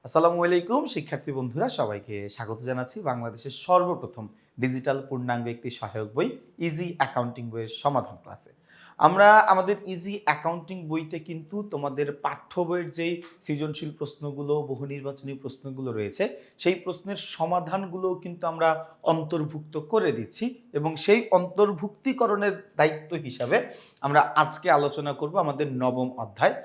আসসালামু আলাইকুম শিক্ষার্থী বন্ধুরা, সবাইকে স্বাগত জানাচ্ছি বাংলাদেশের সর্বপ্রথম ডিজিটাল পূর্ণাঙ্গ একটি সহায়ক বই ইজি অ্যাকাউন্টিং বইয়ের সমাধান ক্লাসে। আমরা আমাদের ইজি অ্যাকাউন্টিং বইতে কিন্তু তোমাদের পাঠ্য বইয়ের যেই সৃজনশীল প্রশ্নগুলো, বহু নির্বাচনী প্রশ্নগুলো রয়েছে, সেই প্রশ্নের সমাধানগুলো কিন্তু আমরা অন্তর্ভুক্ত করে দিচ্ছি এবং সেই অন্তর্ভুক্তিকরণের দায়িত্ব হিসাবে আমরা আজকে আলোচনা করব আমাদের নবম অধ্যায়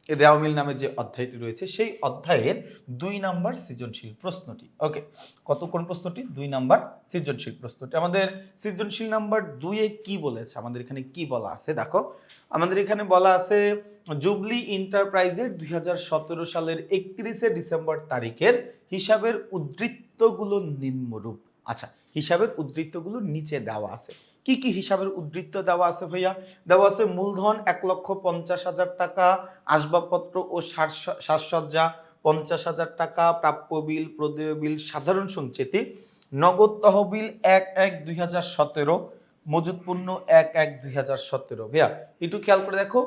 রেওয়ামিল নামে যে অধ্যায়টি রয়েছে সেই অধ্যায়ের ২ নাম্বার সৃজনশীল প্রশ্নটি। ওকে, কোন প্রশ্নটি? ২ নাম্বার সৃজনশীল প্রশ্নটি। আমাদের সৃজনশীল নাম্বার ২ এ কি বলেছে, আমাদের এখানে কি বলা আছে দেখো। আমাদের এখানে বলা আছে জুবলি এন্টারপ্রাইজের ২০১৭ সালের ৩১শে ডিসেম্বর তারিখের হিসাবের উদ্ধৃতগুলো নিম্নরূপ। আচ্ছা, হিসাবের উদ্ধৃতগুলো নিচে দেওয়া আছে। কি কি হিসাবের উদ্ধৃত দেওয়া আছে ভাইয়া? দেওয়া আছে মূলধন ১,৫০,০০০ টাকা, আসবাবপত্র ও সাজসজ্জা ৫০,০০০ টাকা, প্রাপ্য বিল, প্রদেয় বিল, সাধারণ সঞ্চিতি, নগদ তহবিল ১/১/২০১৭, মজুত পণ্য ১/১/২০১৭। ভাইয়া একটু খেয়াল করে দেখো,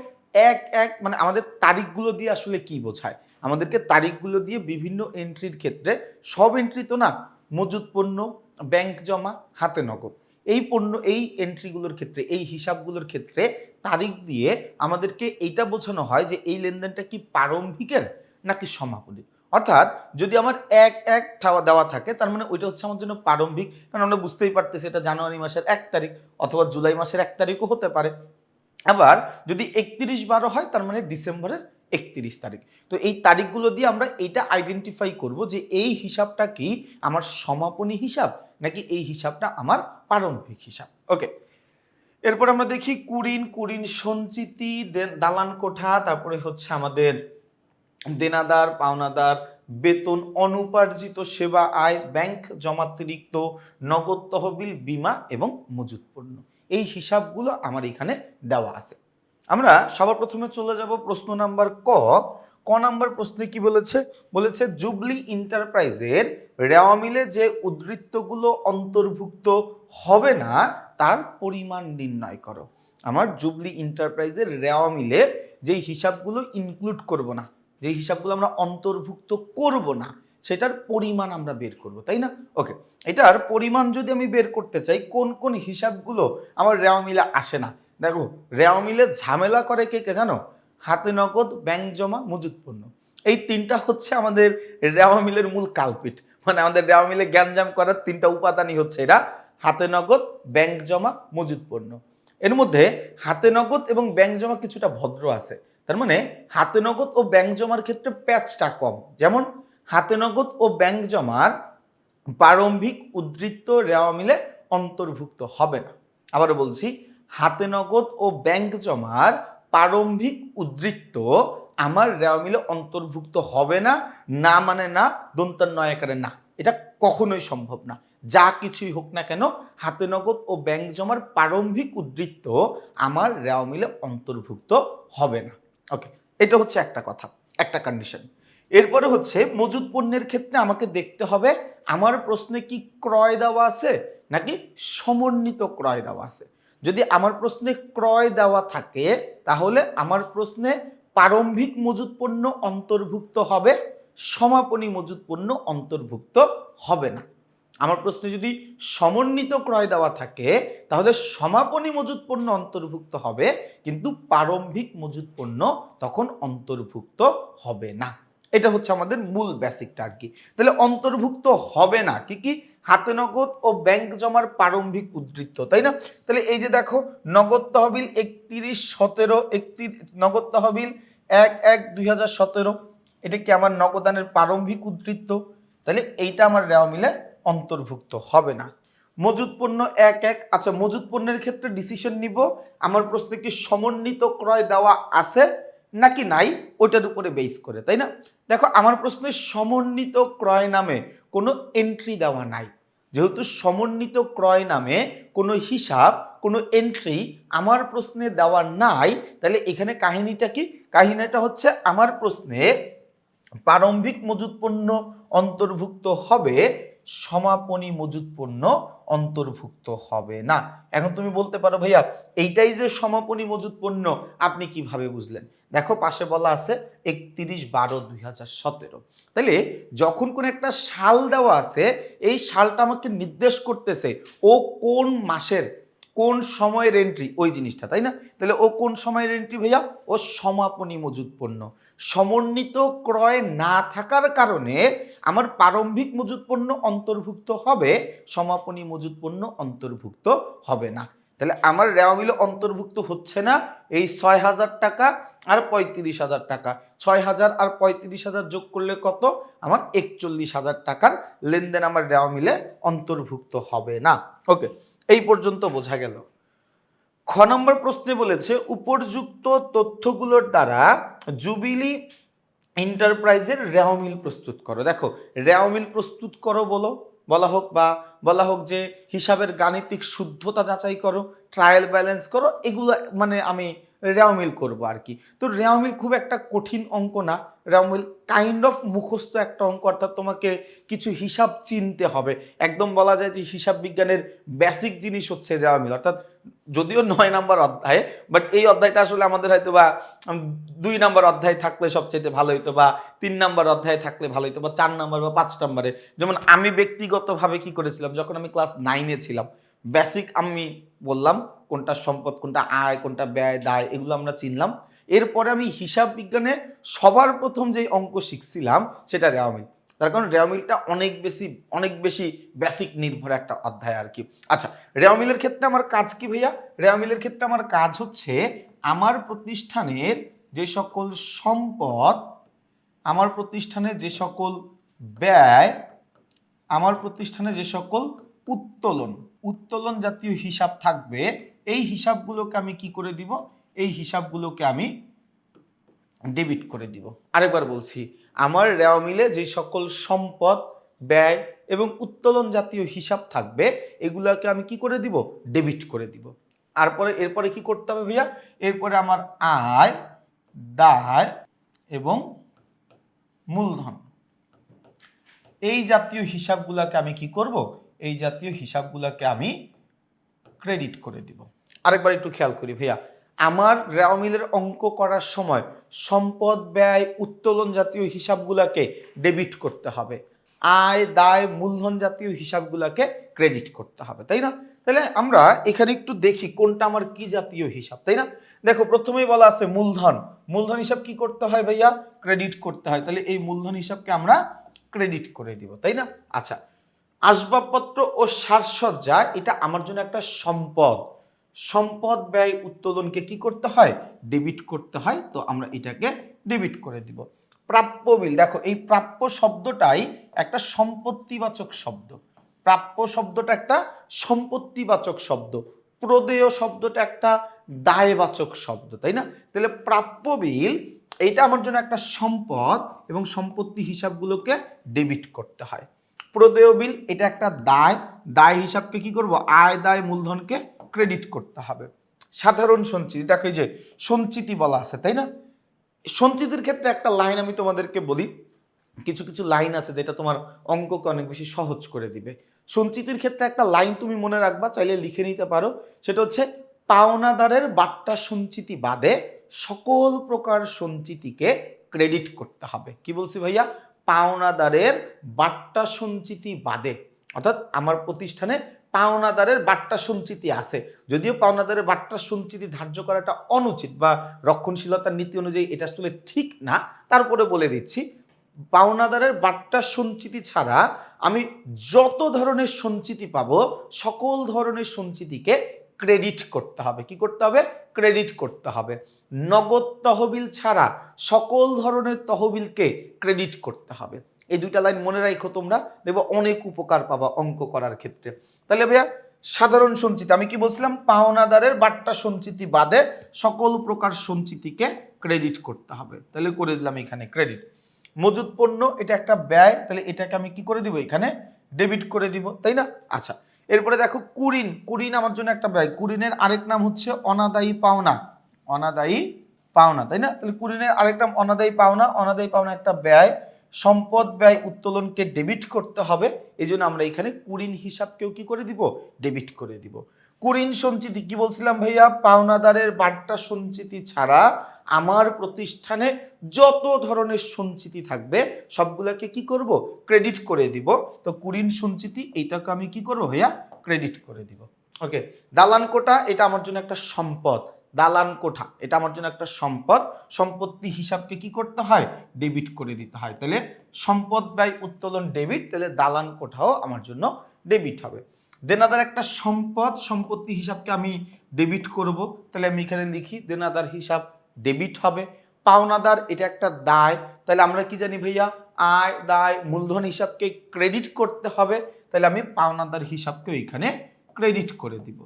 ১/১ মানে আমাদের তারিখগুলো দিয়ে আসলে কি বোঝায়? আমাদেরকে তারিখগুলো দিয়ে বিভিন্ন এন্ট্রির ক্ষেত্রে, সব এন্ট্রি তো না, মজুত পণ্য, ব্যাংক জমা, হাতে নগদ, এই পণ্য, এই এন্ট্রিগুলোর ক্ষেত্রে, এই হিসাবগুলোর ক্ষেত্রে তারিখ দিয়ে আমাদেরকে এইটা বোঝানো হয় যে এই লেনদেনটা কি প্রারম্ভিকের নাকি সমাপনী। অর্থাৎ যদি আমার ১/১ দেওয়া থাকে, তার মানে ওইটা হচ্ছে আমার জন্য প্রারম্ভিক, কারণ আমরা বুঝতেই পারতেছি এটা জানুয়ারি মাসের ১ তারিখ অথবা জুলাই মাসের ১ তারিখও হতে পারে। আবার যদি ৩১/১২ হয়, তার মানে ডিসেম্বরের ৩১ তারিখ। তো এই তারিখগুলো দিয়ে আমরা এটা আইডেন্টিফাই করব যে এই হিসাবটা কি আমার সমাপনী হিসাব নাকি এই হিসাবটা আমার প্রারম্ভিক হিসাব। ওকে, এরপর আমরা দেখি কুড়িন, কুড়িন সঞ্চিতি, দালান কোঠা, তারপরে হচ্ছে আমাদের দেনাদার, পাওনাদার, বেতন, অনুপার্জিত সেবা আয়, ব্যাংক জমাতিরিক্ত, নগদ তহবিল, বীমা এবং মজুত পণ্য। এই হিসাবগুলো আমার এখানে দেওয়া আছে। আমরা সবার প্রথমে চলে যাব প্রশ্ন নাম্বার ক। ক নাম্বার প্রশ্নে কি বলেছে? বলেছে জুবলি এন্টারপ্রাইজের রেওয়া মিলে যে উদ্ধৃতগুলো অন্তর্ভুক্ত হবে না তার পরিমাণ নির্ণয় করো। আমার জুবলি এন্টারপ্রাইজের রেওয়া মিলে যেই হিসাবগুলো ইনক্লুড করব না, যে হিসাবগুলো আমরা অন্তর্ভুক্ত করব না, সেটার পরিমাণ আমরা বের করব, তাই না? ওকে, এটার পরিমাণ যদি আমি বের করতে চাই, কোন কোন হিসাবগুলো আমার রেওয়া মিলে আসে না? দেখো, রেওয়া মিলে ঝামেলা করে কে কে জানো? হাতে নগদ, ব্যাংক জমা, মজুত পণ্য। এই তিনটা হচ্ছে আমাদের রেওয়া মিলের মূল কালপিট। মানে আমাদের রেওয়া মিলে গ্যাঞ্জাম করার তিনটা উপাদানই হচ্ছে এরা: হাতে নগদ, ব্যাংক জমা, মজুত পণ্য। এর মধ্যে হাতে নগদ এবং ব্যাংক জমা কিছুটা ভদ্র আছে। তার মানে হাতে নগদ ও ব্যাংক জমার ক্ষেত্রে প্যাচটা কম। যেমন হাতে নগদ ও ব্যাংক জমার প্রারম্ভিক উদ্ধৃত রেওয়া মিলে অন্তর্ভুক্ত হবে না। আবারও বলছি, হাতে নগদ ও ব্যাংক জমার প্রারম্ভিক উদ্ধৃত আমার রেওয়া মিলে অন্তর্ভুক্ত হবে না। না মানে না, দন্তান্ন আকারে না, এটা কখনোই সম্ভব না। যা কিছুই হোক না কেন, হাতে নগদ ও ব্যাংক জমার প্রারম্ভিক উদ্ধৃত আমার রেওয়া মিলে অন্তর্ভুক্ত হবে না। ওকে, এটা হচ্ছে একটা কথা, একটা কন্ডিশন। এরপরে হচ্ছে মজুত পণ্যের ক্ষেত্রে আমাকে দেখতে হবে আমার প্রশ্নে কি ক্রয় দেওয়া আছে নাকি সমন্বিত ক্রয় দেওয়া আছে। যদি আমার প্রশ্নে ক্রয় দেওয়া থাকে, তাহলে আমার প্রশ্নে প্রারম্ভিক মজুত পণ্য অন্তর্ভুক্ত হবে, সমাপনী মজুত পণ্য অন্তর্ভুক্ত হবে না। আমার প্রশ্নে যদি সমন্বিত ক্রয় দেওয়া থাকে, তাহলে সমাপনী মজুত পণ্য অন্তর্ভুক্ত হবে, কিন্তু প্রারম্ভিক মজুত পণ্য তখন অন্তর্ভুক্ত হবে না। এটা হচ্ছে আমাদের মূল বেসিকটা আর কি। তাহলে অন্তর্ভুক্ত হবে না কি কি? হাতে নগদ ও ব্যাংক জমার প্রারম্ভিক উদ্ধৃত, তাই না? তাহলে এই যে দেখো, নগদ তহবিল ৩১/১৭, নগদ তহবিল ১/১/২০১৭, এটা কি আমার নগদানের প্রারম্ভিক উদ্ধৃত? তাহলে এইটা আমার রেওয়া মিলে অন্তর্ভুক্ত হবে না। মজুত পণ্য ১/১, আচ্ছা মজুত পণ্যের ক্ষেত্রে ডিসিশন নিব আমার প্রশ্নে কি সমন্বিত ক্রয় দেওয়া আছে নাকি নাই, ওইটার উপরে বেস করে, তাই না? দেখো, আমার প্রশ্নে সমন্বিত ক্রয় নামে কোনো এন্ট্রি দেওয়া নাই। যেহেতু সমন্বিত ক্রয় নামে কোনো হিসাব, কোনো এন্ট্রি আমার প্রশ্নে দেওয়া নাই, তাহলে এখানে কাহিনীটা কি? কাহিনীটা হচ্ছে আমার প্রশ্নে প্রারম্ভিক মজুত পণ্য অন্তর্ভুক্ত হবে, সমাপনী মজুত পণ্য অন্তর্ভুক্ত হবে না। এখন তুমি বলতে পারো ভাইয়া এইটাই যে সমাপনী মজুত পণ্য আপনি কিভাবে বুঝলেন? দেখো পাশে বলা আছে 31/12/2017। তাহলে যখন কোন একটা সাল দেওয়া আছে এই সালটা আমাকে নির্দেশ করতেছে ও কোন মাসের কোন সময়ের এন্ট্রি ওই জিনিসটা, তাই না? তাহলে ও কোন সময়ের এন্ট্রি ভাইয়া? ও সমাপনী মজুত পণ্য। সমন্বিত ক্রয় না থাকার কারণে আমার প্রারম্ভিক মজুত পণ্য অন্তর্ভুক্ত হবে, সমাপনী মজুত পণ্য অন্তর্ভুক্ত হবে না। তাহলে আমার রেওয়া মিলে অন্তর্ভুক্ত হচ্ছে না এই ৬,০০০ টাকা আর ৩৫,০০০ টাকা। ৬,০০০ আর ৩৫,০০০ যোগ করলে কত? আমার ৪১,০০০ টাকার লেনদেন আমার রেওয়া মিলে অন্তর্ভুক্ত হবে না। ওকে, এই পর্যন্ত বোঝা গেল। খ নম্বর প্রশ্নে বলেছে উপর্যুক্ত তথ্যগুলোর দ্বারা জুবিলি এন্টারপ্রাইজের রেওয়া মিল প্রস্তুত করো। দেখো রেওয়া মিল প্রস্তুত করো বলা হোক বা বলা হোক যে হিসাবের গাণিতিক শুদ্ধতা যাচাই করো, ট্রায়াল ব্যালেন্স করো, এগুলো মানে আমি রেওয়া মিল করবো আর কি। তো রেওয়া মিল খুব একটা কঠিন অঙ্ক না, রেওয়া মিল কাইন্ড অফ মুখস্থ একটা অঙ্ক, অর্থাৎ তোমাকে কিছু হিসাব চিনতে হবে। একদম বলা যায় যে হিসাব বিজ্ঞানের বেসিক জিনিস হচ্ছে রেওয়া মিল, অর্থাৎ যদিও ৯ নাম্বার অধ্যায়, বাট এই অধ্যায়টা আসলে আমাদের হয়তো বা ২ নাম্বার অধ্যায় থাকলে সবচেয়ে ভালো হইতো, বা ৩ নাম্বার অধ্যায় থাকলে ভালো হইতো, বা ৪ নাম্বার বা ৫ নাম্বারে। যেমন আমি ব্যক্তিগতভাবে কি করেছিলাম, যখন আমি ক্লাস 9-এ ছিলাম, বেসিক আমি বললাম কোনটা সম্পদ, কোনটা আয়, কোনটা ব্যয়, দায়, এগুলো আমরা চিনলাম। এরপরে আমি হিসাব বিজ্ঞানে সবার প্রথম যে অঙ্ক শিখছিলাম সেটা রেওয়া মিল। তার কারণ রেওয়া মিলটা অনেক বেশি বেসিক নির্ভর একটা অধ্যায় আর কি। আচ্ছা, রেওয়া মিলের ক্ষেত্রে আমার কাজ কি ভাইয়া? রেওয়া মিলের ক্ষেত্রে আমার কাজ হচ্ছে আমার প্রতিষ্ঠানের যে সকল সম্পদ, আমার প্রতিষ্ঠানের যে সকল ব্যয়, আমার প্রতিষ্ঠানে যে সকল উত্তোলন জাতীয় হিসাব থাকবে, এই হিসাবগুলোকে আমি কি করে দিব? এই হিসাবগুলোকে আমি ডেবিট করে দিব। আরেকবার বলছি, আমার রেওয়া মিলে যে সকল সম্পদ, ব্যয় এবং উত্তোলন জাতীয় হিসাব থাকবে এগুলোকে আমি কি করে দিব? ডেবিট করে দিব। এরপরে কি করতে হবে ভাইয়া? এরপরে আমার আয়, দায় এবং মূলধন, এই জাতীয় হিসাবগুলোকে আমি কি করব? এই জাতীয় হিসাবগুলোকে আমি ক্রেডিট করে দিব। আরেকবার একটু খেয়াল করি ভাইয়া, আমার রেওয়া মিলের অঙ্ক করার সময় সম্পদ, ব্যয়, উত্তোলন জাতীয় হিসাবগুলোকে ডেবিট করতে হবে, আয়, দায়, মূলধন জাতীয় হিসাবগুলোকে ক্রেডিট করতে হবে, তাই না? তাহলে আমরা এখানে একটু দেখি কোনটা আমার কি জাতীয় হিসাব, তাই না? দেখো প্রথমেই বলা আছে মূলধন হিসাব কি করতে হয় ভাইয়া? ক্রেডিট করতে হয়। তাহলে এই মূলধন হিসাবকে আমরা ক্রেডিট করে দিব, তাই না? আচ্ছা, আসবাবপত্র ও সাজসজ্জা এটা আমার জন্য একটা সম্পদ, ব্যয়, উত্তোলনকে কি করতে হয়? ডেবিট করতে হয়। তো আমরা এটাকে ডেবিট করে দিব। প্রাপ্য বিল, দেখো এই প্রাপ্য শব্দটাই একটা সম্পত্তিবাচক শব্দ। প্রাপ্য শব্দটা একটা সম্পত্তিবাচক শব্দ, প্রদেয় শব্দটা একটা দায়বাচক শব্দ, তাই না? তাহলে প্রাপ্য বিল এইটা আমার জন্য একটা সম্পদ এবং সম্পত্তি হিসাবগুলোকে ডেবিট করতে হয়। প্রদেয় বিল এটা একটা দায় হিসাবকে কি করব? আয়, দায়, মূলধনকে ক্রেডিট করতে হবে। সাধারণ সঞ্চিতি, দেখো এই যে সঞ্চিতি বলা আছে, তাই না? সঞ্চিতির ক্ষেত্রে একটা লাইন আমি তোমাদেরকে বলি, কিছু কিছু লাইন আছে যেটা তোমার অঙ্ককে অনেক বেশি সহজ করে দিবে। সঞ্চিতির ক্ষেত্রে একটা লাইন তুমি মনে রাখবা, চাইলে লিখে নিতে পারো, সেটা হচ্ছে পাওনাদারের বাট্টা সঞ্চিতি বাদে সকল প্রকার সঞ্চিতিকে ক্রেডিট করতে হবে। কি বলছি ভাইয়া? পাওনাদারের বাট্টা সঞ্চিতি বাদে, অর্থাৎ আমার প্রতিষ্ঠানে পাওনাদারের বাট্টা সঞ্চিতি আছে, যদিও পাওনাদারের বাট্টা সঞ্চিতি ধার্য করাটা অনুচিত বা রক্ষণশীলতার নীতি অনুযায়ী এটা আসলে ঠিক না, তারপরে বলে দিচ্ছি পাওনাদারের বাট্টা সঞ্চিতি ছাড়া আমি যত ধরনের সঞ্চিতি পাবো সকল ধরনের সঞ্চিতিকে ক্রেডিট করতে হবে। কি করতে হবে? ক্রেডিট করতে হবে। নগদ তহবিল ছাড়া সকল ধরনের তহবিলকে ক্রেডিট করতে হবে। এই দুইটা লাইন মনে রাখো তোমরা, দেখবো অনেক উপকার পাবা অঙ্ক করার ক্ষেত্রে। তাহলে ভাইয়া সাধারণ সঞ্চিতি আমি কি বলছিলাম? পাওনাদারের বাট্টা সঞ্চিতি বাদে সকল প্রকার সঞ্চিতিকে ক্রেডিট করতে হবে। তাহলে করে দিলাম এখানে ক্রেডিট। মজুদ পণ্য এটা একটা ব্যয়, তাহলে এটাকে আমি কি করে দিব? এখানে ডেবিট করে দিব, তাই না? আচ্ছা, এরপরে দেখো কুরিন আমার জন্য একটা ব্যয়। কুরিনের আরেক নাম হচ্ছে অনাদায়ী পাওনা, তাই না? তাহলে কুরিনের আরেক নাম অনাদায়ী পাওনা একটা ব্যয়। সম্পদ ব্যয় উত্তোলনকে ডেবিট করতে হবে, এই জন্য আমরা এখানে কুঋণ হিসাবকেও কি করে দিব, ডেবিট করে দিব। কুঋণ সঞ্চিতি কি বলছিলাম ভাইয়া, পাওনাদারের বার্তা সঞ্চিতি ছাড়া আমার প্রতিষ্ঠানে যত ধরনের সঞ্চিতি থাকবে সবগুলোকে কি করব, ক্রেডিট করে দিব। তো কুঋণ সঞ্চিতি এইটাকে আমি কি করব ভাইয়া, ক্রেডিট করে দিব। ওকে, দালান কোঠা এটা আমার জন্য একটা সম্পদ, দালান কোঠা এটা আমার জন্য একটা সম্পদ, সম্পত্তি হিসাবকে কি করতে হয়, ডেবিট করে দিতে হয়। তাহলে সম্পদ ব্যয় উত্তোলন ডেবিট, তাহলে দালান কোঠাও আমার জন্য ডেবিট হবে। দেনাদার একটা সম্পদ, সম্পত্তি হিসাবকে আমি ডেবিট করব, তাহলে আমি এখানে লিখি দেনাদার হিসাব ডেবিট হবে। পাওনাদার এটা একটা দায়, তাহলে আমরা কি জানি ভাইয়া, আয় দায় মূলধন হিসাবকে ক্রেডিট করতে হবে, তাহলে আমি পাওনাদার হিসাবকে এখানে ক্রেডিট করে দিব।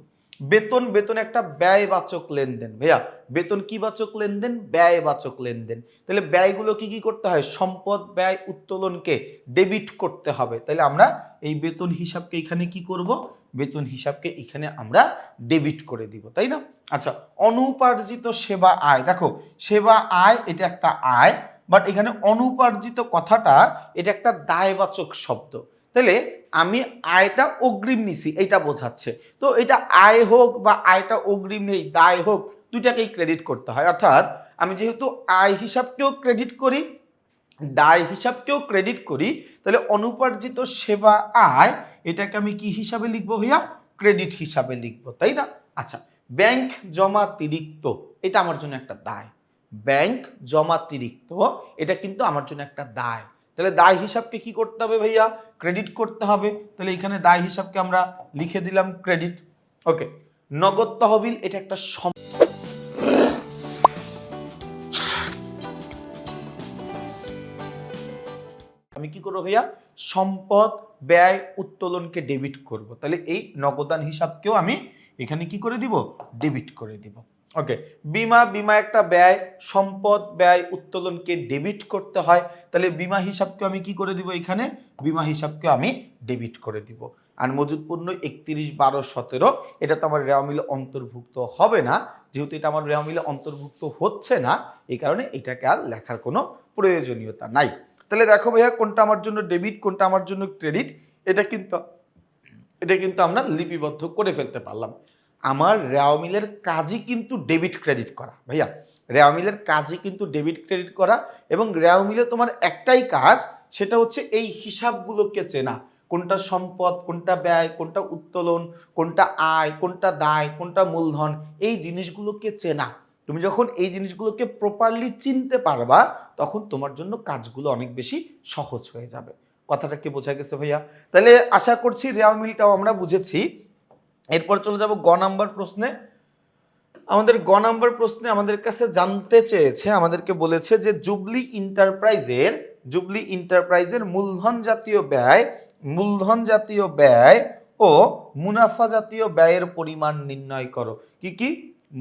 বেতন, বেতন একটা ব্যয়বাচক লেনদেন ভাইয়া, বেতন কি বাচক লেনদেন, ব্যয়বাচক লেনদেন, তাহলে ব্যয়গুলো কি কি করতে হয়, সম্পদ ব্যয় উত্তোলনকে ডেবিট করতে হবে, তাহলে আমরা এই বেতন হিসাবকে এখানে কি করব, বেতন হিসাবকে এখানে আমরা ডেবিট করে দিব, তাই না। আচ্ছা, অনুপার্জিত সেবা আয়, দেখো সেবা আয় এটা একটা আয়, বাট এখানে অনুপার্জিত কথাটা এটা একটা দায়বাচক শব্দ, তাহলে আমি আয়টা অগ্রিম নিছি এইটা বোঝাচ্ছে, তো এটা আয় হোক বা আয়টা অগ্রিম নেই দায় হোক দুইটাকেই ক্রেডিট করতে হয়। অর্থাৎ আমি যেহেতু আয় হিসাবকেও ক্রেডিট করি, দায় হিসাবকেও ক্রেডিট করি, তাহলে অনুপার্জিত সেবা আয় এটাকে আমি কি হিসাবে লিখবো ভাইয়া, ক্রেডিট হিসাবে লিখবো, তাই না। আচ্ছা, ব্যাংক জমাতিরিক্ত এটা আমার জন্য একটা দায়, ব্যাংক জমাতিরিক্ত এটা কিন্তু আমার জন্য একটা দায়, তাহলে দায় হিসাবকে কি করতে হবে ভাইয়া, ক্রেডিট করতে হবে, তাহলে এখানে দায় হিসাবকে আমরা লিখে দিলাম ক্রেডিট। ওকে, নগদ তহবিল এটা একটা আমি কি করবো ভাইয়া, সম্পদ ব্যয় উত্তোলনকে ডেবিট করব, তাহলে এই নগদান হিসাবকেও আমি এখানে কি করে দিব, ডেবিট করে দিব। ওকে, বীমা, বীমা একটা ব্যয়, সম্পদ ব্যয় উত্তোলনকে ডেবিট করতে হয়, তাহলে বীমা হিসাবকে আমি কি করে দিব, এখানে বীমা হিসাবকে আমি ডেবিট করে দিব। আর মজুদ পণ্য 31, 12, 17 এটা তো আমার রেওয়া মিলে অন্তর্ভুক্ত হবে না, যেহেতু এটা আমার রেওয়া মিলে অন্তর্ভুক্ত হচ্ছে না, এই কারণে এটাকে আর লেখার কোনো প্রয়োজনীয়তা নাই। তাহলে দেখো ভাইয়া কোনটা আমার জন্য ডেবিট কোনটা আমার জন্য ক্রেডিট, এটা কিন্তু আমরা লিপিবদ্ধ করে ফেলতে পারলাম। আমার রেওয়া মিলের কাজই কিন্তু ডেবিট ক্রেডিট করা ভাইয়া, রেওয়া মিলের কাজই কিন্তু ডেবিট ক্রেডিট করা, এবং রেওয়া মিলে তোমার একটাই কাজ, সেটা হচ্ছে এই হিসাবগুলোকে চেনা, কোনটা সম্পদ কোনটা ব্যয় কোনটা উত্তোলন কোনটা আয় কোনটা দায় কোনটা মূলধন, এই জিনিসগুলোকে চেনা। তুমি যখন এই জিনিসগুলোকে প্রপারলি চিনতে পারবা তখন তোমার জন্য কাজগুলো অনেক বেশি সহজ হয়ে যাবে। কথাটা কি বোঝা গেছে ভাইয়া? তাহলে আশা করছি রেওয়া মিলটাও আমরা বুঝেছি। এরপর চলে যাব গ নাম্বার প্রশ্নে। আমাদের গ নাম্বার প্রশ্নে আমাদের কাছে জানতে চেয়েছে, আমাদেরকে বলেছে যে জুবলি ইন্টারপ্রাইজের মূলধন জাতীয় ব্যয় ও মুনাফা জাতীয় ব্যয়ের পরিমাণ নির্ণয় করো। কি কি?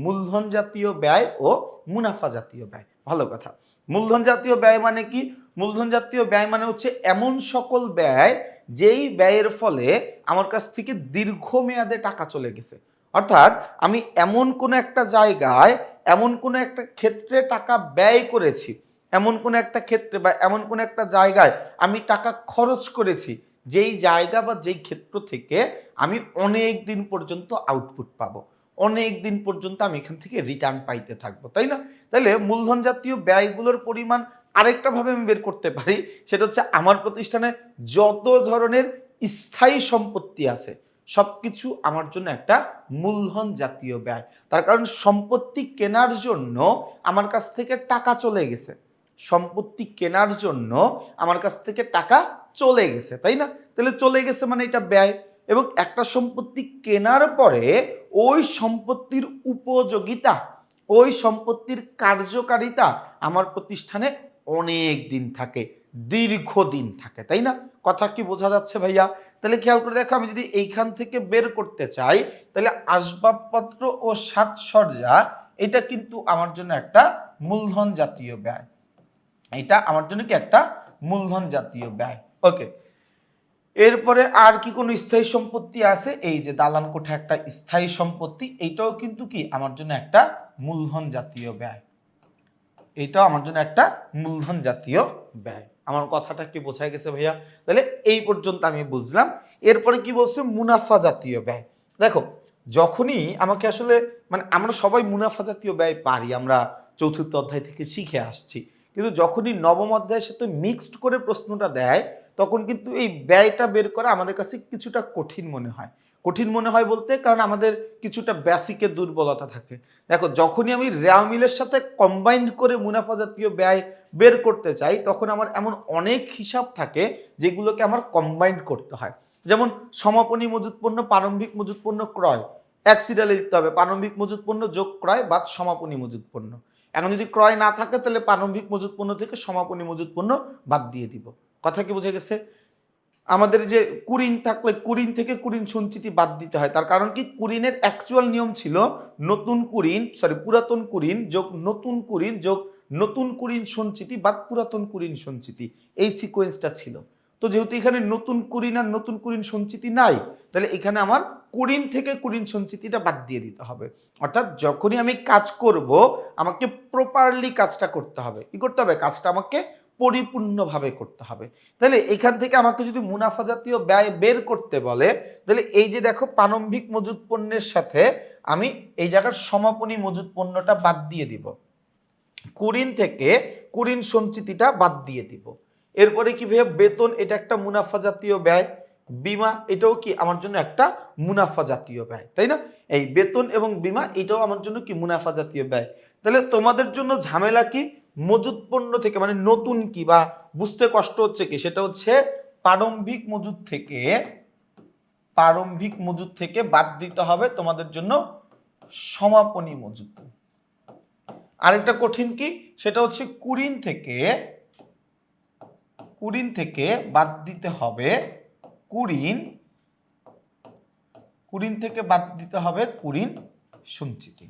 মূলধন জাতীয় ব্যয় ও মুনাফা জাতীয় ব্যয়। ভালো কথা। মূলধন জাতীয় ব্যয় মানে কি? মূলধন জাতীয় ব্যয় মানে হচ্ছে এমন সকল ব্যয় যেই ব্যয়ের ফলে আমার কাছ থেকে দীর্ঘমেয়াদে টাকা চলে গেছে। অর্থাৎ আমি এমন কোনো একটা জায়গায় এমন কোনো একটা ক্ষেত্রে টাকা ব্যয় করেছি, এমন কোনো একটা ক্ষেত্রে বা এমন কোনো একটা জায়গায় আমি টাকা খরচ করেছি, যেই জায়গা বা যেই ক্ষেত্র থেকে আমি অনেক দিন পর্যন্ত আউটপুট পাবো, অনেক দিন পর্যন্ত আমি এখান থেকে রিটার্ন পাইতে থাকবো, তাই না? তাহলে মূলধন জাতীয় ব্যয়গুলোর পরিমাণ আরেকটা ভাবে আমি বের করতে পারি, সেটা হচ্ছে আমার প্রতিষ্ঠানে যত ধরনের স্থায়ী সম্পত্তি আছে সবকিছু আমার জন্য একটা মূলধন জাতীয় ব্যয়। তার কারণ সম্পত্তি কেনার জন্য আমার কাছ থেকে টাকা চলে গেছে, সম্পত্তি কেনার জন্য আমার কাছ থেকে টাকা চলে গেছে, তাই না? তাহলে চলে গেছে মানে এটা ব্যয়, এবং একটা সম্পত্তি কেনার পরে ওই সম্পত্তির উপযোগিতা, ওই সম্পত্তির কার্যকারিতা আমার প্রতিষ্ঠানে অনেক দিন থাকে, দীর্ঘদিন থাকে, তাই না? কথা কি বোঝা যাচ্ছে ভাইয়া? তাহলে খেয়াল করে দেখো, আমি যদি এইখান থেকে বের করতে চাই তাহলে আসবাবপত্র ও সাজসজ্জা এটা কিন্তু আমার জন্য একটা মূলধন জাতীয় ব্যয়, এটা আমার জন্য কি একটা মূলধন জাতীয় ব্যয়। ওকে, এরপরে আর কি কোনো স্থায়ী সম্পত্তি আছে? এই যে দালান কোঠা একটা স্থায়ী সম্পত্তি, এইটাও কিন্তু কি আমার জন্য একটা মূলধন জাতীয় ব্যয়, এটাও আমার জন্য একটা মূলধন জাতীয় ব্যয়। আমার কথাটা কি বোঝা গেছে ভাইয়া? তাহলে এই পর্যন্ত আমি বুঝলাম। এরপরে কি বলছে মুনাফা জাতীয় ব্যয়। দেখো যখনই আমাকে আসলে মানে আমরা সবাই মুনাফা জাতীয় ব্যয় পারি, আমরা চতুর্থ অধ্যায় থেকে শিখে আসছি, কিন্তু যখনই নবম অধ্যায়ের সাথে মিক্সড করে প্রশ্নটা দেয় তখন কিন্তু এই ব্যয়টা বের করা আমাদের কাছে কিছুটা কঠিন মনে হয়। কঠিন মনে হয় বলতে কারণ আমাদের কিছুটা বেসিকের দুর্বলতা থাকে। দেখো যখনই আমি রেওয়া মিলের সাথে কম্বাইন্ড করে মুনাফা জাতীয় ব্যয় বের করতে চাই তখন আমার এমন অনেক হিসাব থাকে যেগুলোকে আমার কম্বাইন্ড করতে হয়। যেমন সমাপনী মজুত পণ্য প্রারম্ভিক মজুত পণ্য ক্রয়, এক সিরিয়ালে লিখতে হবে প্রারম্ভিক মজুত পণ্য যোগ ক্রয় বাদ সমাপনী মজুত পণ্য। এখন যদি ক্রয় না থাকে তাহলে প্রারম্ভিক মজুত পণ্য থেকে সমাপনী মজুত পণ্য বাদ দিয়ে দিব। কথা কি বুঝে গেছে? আমাদের যে কুরিন থাকলে কুরিন থেকে কুরিন সঞ্চিতি বাদ দিতে হয়, তার কারণ কি কুরিনের অ্যাকচুয়াল নিয়ম ছিল নতুন কুরিন পুরাতন কুরিন যোগ নতুন কুরিন যোগ নতুন কুরিন সঞ্চিতি বাদ পুরাতন কুরিন সঞ্চিতি, এই সিকোয়েন্সটা ছিল। তো যেহেতু এখানে নতুন কুরিন আর নতুন কুরিন সঞ্চিতি নাই, তাহলে এখানে আমার কুরিন থেকে কুরিন সঞ্চিতিটা বাদ দিয়ে দিতে হবে। অর্থাৎ যখনই আমি কাজ করব আমাকে প্রপারলি কাজটা করতে হবে। কি করতে হবে? কাজটা আমাকে পরিপূর্ণভাবে করতে হবে। তাহলে এখান থেকে আমাকে যদি মুনাফা জাতীয় ব্যয় বের করতে বলে তাহলে এই যে দেখো প্রারম্ভিক মজুত পণ্যের সাথে আমি এই জায়গার সমাপনী মজুত পণ্যটা বাদ দিয়ে দিব, কুরিন থেকে কুরিন সঞ্চিতিটা বাদ দিয়ে দিব। এরপরে কি ভাইয়া বেতন, এটা একটা মুনাফা জাতীয় ব্যয়। বীমা এটাও কি আমার জন্য একটা মুনাফা জাতীয় ব্যয়, তাই না? এই বেতন এবং বীমা এটাও আমার জন্য কি মুনাফা জাতীয় ব্যয়। তাহলে তোমাদের জন্য ঝামেলা কি? মজুত পণ্য থেকে মানে নতুন কি বা বুঝতে কষ্ট হচ্ছে কি, সেটা হচ্ছে প্রারম্ভিক মজুত থেকে বাদ দিতে হবে তোমাদের জন্য সমাপনী মজুত। আরেকটা কঠিন কি, সেটা হচ্ছে কুরিন থেকে বাদ দিতে হবে কুরিন সঞ্চিতি।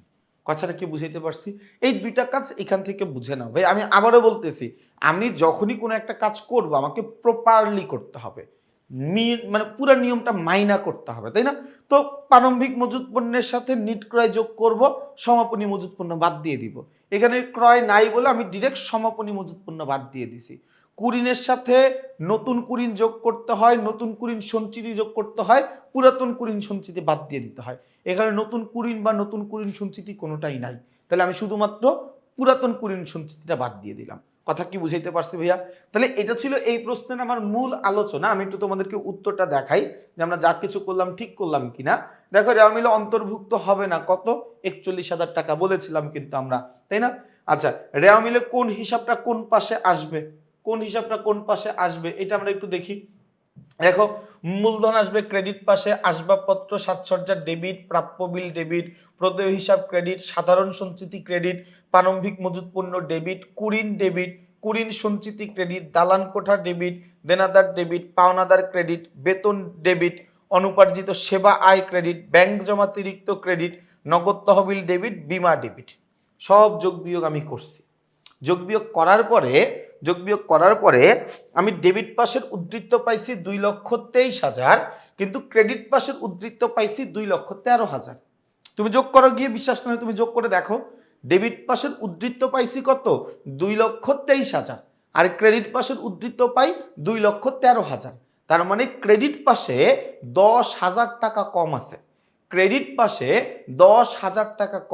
কথাটা কি বুঝাইতে পারছি? এই দুইটা কাজ এখান থেকে বুঝে নাও ভাই। আমি আবারও বলতেছি, আমি যখনই কোনো একটা কাজ করব আমাকে প্রপারলি করতে হবে, মানে পুরো নিয়মটা মাইনা করতে হবে, তাই না? তো প্রারম্ভিক মজুত পণ্যের সাথে নিট ক্রয় যোগ করব, সমাপনী মজুত পণ্য বাদ দিয়ে দিব। এখানে ক্রয় নাই বলে আমি ডিরেক্ট সমাপনী মজুত পণ্য বাদ দিয়ে দিছি। কুরিনের সাথে নতুন কুরিন যোগ করতে হয়, নতুন কুরিন সঞ্চিতি যোগ করতে হয়, পুরাতন কুরিন সঞ্চিতি বাদ দিয়ে দিতে হয়। এখানে নতুন কুরিন বা নতুন কুরিন সঞ্চিতি কোনোটাই নাই, তাহলে আমি শুধুমাত্র পুরাতন কুরিন সঞ্চিতিটা বাদ দিয়ে দিলাম। কথা কি বুঝাইতে পারছি ভাইয়া? তাহলে এটা ছিল এই প্রশ্নের আমার মূল আলোচনা। আমি একটু তোমাদেরকে উত্তরটা দেখাই যে আমরা যা কিছু করলাম ঠিক করলাম কিনা। দেখো রেওয়া মিলে অন্তর্ভুক্ত হবে না কত? 41,000 টাকা বলেছিলাম কিন্তু আমরা, তাই না? আচ্ছা, রেওয়া মিলে কোন হিসাবটা কোন পাশে আসবে এটা আমরা একটু দেখি। দেখো মূলধন আসবে ক্রেডিট পাশে, আসবাবপত্র সাজসজ্জা ডেবিট, প্রাপ্য বিল ডেবিট, প্রদেয় হিসাব ক্রেডিট, সাধারণ সঞ্চিতি ক্রেডিট, প্রারম্ভিক মজুত পণ্য ডেবিট, কুরিন সঞ্চিতি ক্রেডিট, দালান কোঠা ডেবিট, দেনাদার ডেবিট, পাওনাদার ক্রেডিট, বেতন ডেবিট, অনুপার্জিত সেবা আয় ক্রেডিট, ব্যাংক জমাতিরিক্ত ক্রেডিট, নগদ তহবিল ডেবিট, বীমা ডেবিট। সব যোগ বিয়োগ আমি করছি। যোগ বিয়োগ করার পরে আমি ডেবিট পাশের উদ্ধৃত্ত পাইছি 2,23,000, কিন্তু ক্রেডিট পাশের উদ্ধৃত্ত পাইছি 2,13,000। তুমি যোগ করো গিয়ে, বিশ্বাস না তুমি যোগ করে দেখো। ডেবিট পাশের উদ্ধৃত্ত পাইছি কত? 2,23,000, আর ক্রেডিট পাশের উদ্ধৃত্ত পাই 2,13,000। তার মানে ক্রেডিট পাশে 10,000 টাকা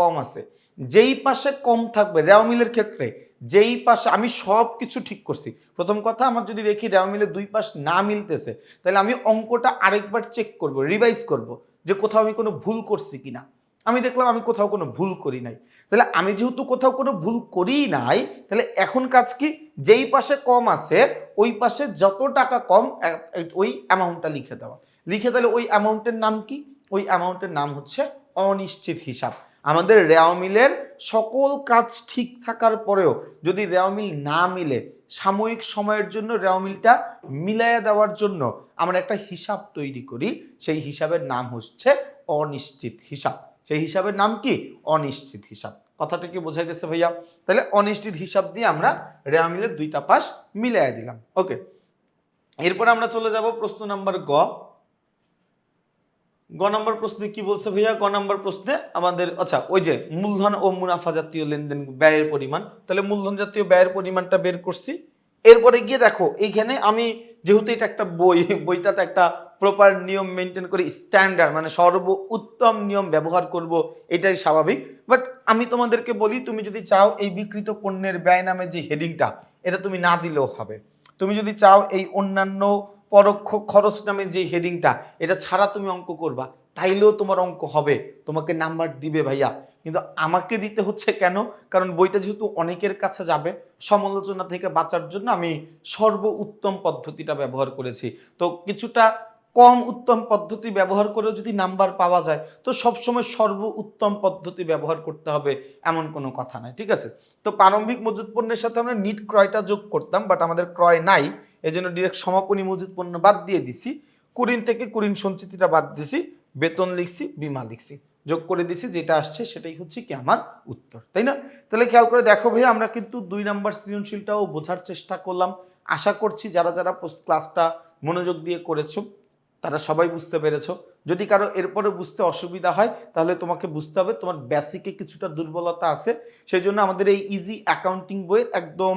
কম আছে। যেই পাশে কম থাকবে রেওয়া মিলের ক্ষেত্রে, যেই পাশে আমি সব কিছু ঠিক করছি। প্রথম কথা, আমার যদি দেখি রেওয়া মিলে দুই পাশ না মিলতেছে তাহলে আমি অঙ্কটা আরেকবার চেক করব, রিভাইজ করব যে কোথাও আমি কোনো ভুল করছি কিনা। আমি দেখলাম আমি কোথাও কোনো ভুল করি নাই। তাহলে আমি যেহেতু কোথাও কোনো ভুল করি নাই, তাহলে এখন কাজ কি? যেই পাশে কম আছে ওই পাশে যত টাকা কম ওই অ্যামাউন্টটা লিখে দেওয়া। তাহলে ওই অ্যামাউন্টের নাম কি? ওই অ্যামাউন্টের নাম হচ্ছে অনিশ্চিত হিসাব। আমাদের রেওয়া মিলের সকল কাজ ঠিক থাকার পরেও যদি রেওয়া মিল না মিলে, সাময়িক সময়ের জন্য রেওয়া মিলটা মিলাইয়া দেওয়ার জন্য আমরা একটা হিসাব তৈরি করি। সেই হিসাবের নাম হচ্ছে অনিশ্চিত হিসাব। সেই হিসাবের নাম কি? অনিশ্চিত হিসাব। কথাটা কি বোঝা গেছে ভাইয়া? তাহলে অনিশ্চিত হিসাব দিয়ে আমরা রেওয়া মিলের দুইটা পাশ মিলাইয়া দিলাম। ওকে, এরপর আমরা চলে যাব প্রশ্ন নাম্বার গ নম্বর প্রশ্নে কি বলছে ভাইয়া? গ নম্বর প্রশ্নে আমাদের ওই যে মূলধন ও মুনাফা জাতীয় লেনদেন ব্যয়ের পরিমাণ। তাহলে মূলধন জাতীয় ব্যয়ের পরিমাণটা বের করছি। এরপরে গিয়ে দেখো এইখানে আমি যেহেতু এটা একটা বই, বইটাতে একটা প্রপার নিয়ম মেনটেন করে স্ট্যান্ডার্ড মানে সর্বোত্তম নিয়ম ব্যবহার করব, এটাই স্বাভাবিক। বাট আমি তোমাদেরকে বলি, তুমি যদি চাও এই বিকৃত পণ্যের ব্যয় নামে যে হেডিংটা, এটা তুমি না দিলেও হবে। তুমি যদি চাও এই অন্যান্য পরোক্ষ খরচ নামে যে হেডিংটা, এটা ছাড়া তুমি অঙ্ক করবা, তাইলেও তোমার অঙ্ক হবে, তোমাকে নাম্বার দিবে ভাইয়া। কিন্তু আমাকে দিতে হচ্ছে কেন? কারণ বইটা যেহেতু অনেকের কাছে যাবে, সমালোচনা থেকে বাঁচার জন্য আমি সর্বোত্তম পদ্ধতিটা ব্যবহার করেছি। তো কিছুটা কম উত্তম পদ্ধতি ব্যবহার করেও যদি নাম্বার পাওয়া যায়, তো সবসময় সর্বোত্তম পদ্ধতি ব্যবহার করতে হবে এমন কোনো কথা নাই, ঠিক আছে? তো প্রারম্ভিক মজুত পণ্যের সাথে আমরা নিট ক্রয়টা যোগ করতাম, বাট আমাদের ক্রয় নাই, এই জন্য ডিরেক্ট সমাপনী মজুত পণ্য বাদ দিয়ে দিছি। কুরিন থেকে কুরিন সঞ্চিতিটা বাদ দিছি, বেতন লিখছি, বীমা লিখছি, যোগ করে দিছি, যেটা আসছে সেটাই হচ্ছে কি আমার উত্তর, তাই না? তাহলে খেয়াল করে দেখো ভাইয়া, আমরা কিন্তু 2 নাম্বার সৃজনশীলটাও বোঝার চেষ্টা করলাম। আশা করছি যারা যারা ক্লাসটা মনোযোগ দিয়ে করেছো তারা সবাই বুঝতে পেরেছো। যদি কারো এরপরে বুঝতে অসুবিধা হয়, তাহলে তোমাকে বুঝতে হবে তোমার বেসিকে কিছুটা দুর্বলতা আছে। সেই জন্য আমাদের এই ইজি অ্যাকাউন্টিং বইয়ের একদম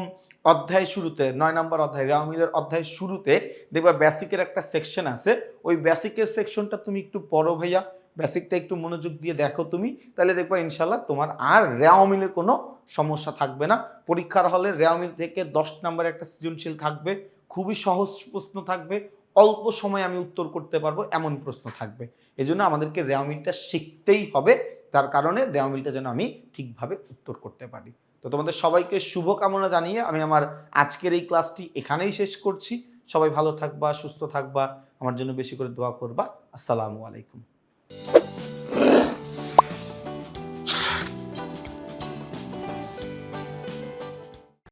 অধ্যায় শুরুতে 9 নম্বর অধ্যায়, রেওয়া মিলের অধ্যায় শুরুতে দেখবা বেসিকের একটা সেকশন আছে। ওই বেসিকের সেকশনটা তুমি একটু পড়ো ভাইয়া, বেসিকটা একটু মনোযোগ দিয়ে দেখো তুমি, তাহলে দেখবা ইনশাল্লাহ তোমার আর রেওয়া মিলে কোনো সমস্যা থাকবে না। পরীক্ষার হলে রেওয়া মিল থেকে 10 নম্বরের একটা সৃজনশীল থাকবে, খুবই সহজ প্রশ্ন থাকবে, অল্প সময়ে আমি উত্তর করতে পারবো এমন প্রশ্ন থাকবে। এই জন্য আমাদেরকে রেওয়া মিলটা শিখতেই হবে, তার কারণে রেওয়া মিলটা যেন আমি ঠিকভাবে উত্তর করতে পারি। তো তোমাদের সবাইকে শুভকামনা জানিয়ে আমি আমার আজকের এই ক্লাসটি এখানেই শেষ করছি। সবাই ভালো থাকবা, সুস্থ থাকবা, আমার জন্য বেশি করে দোয়া করবা। আসসালামু আলাইকুম।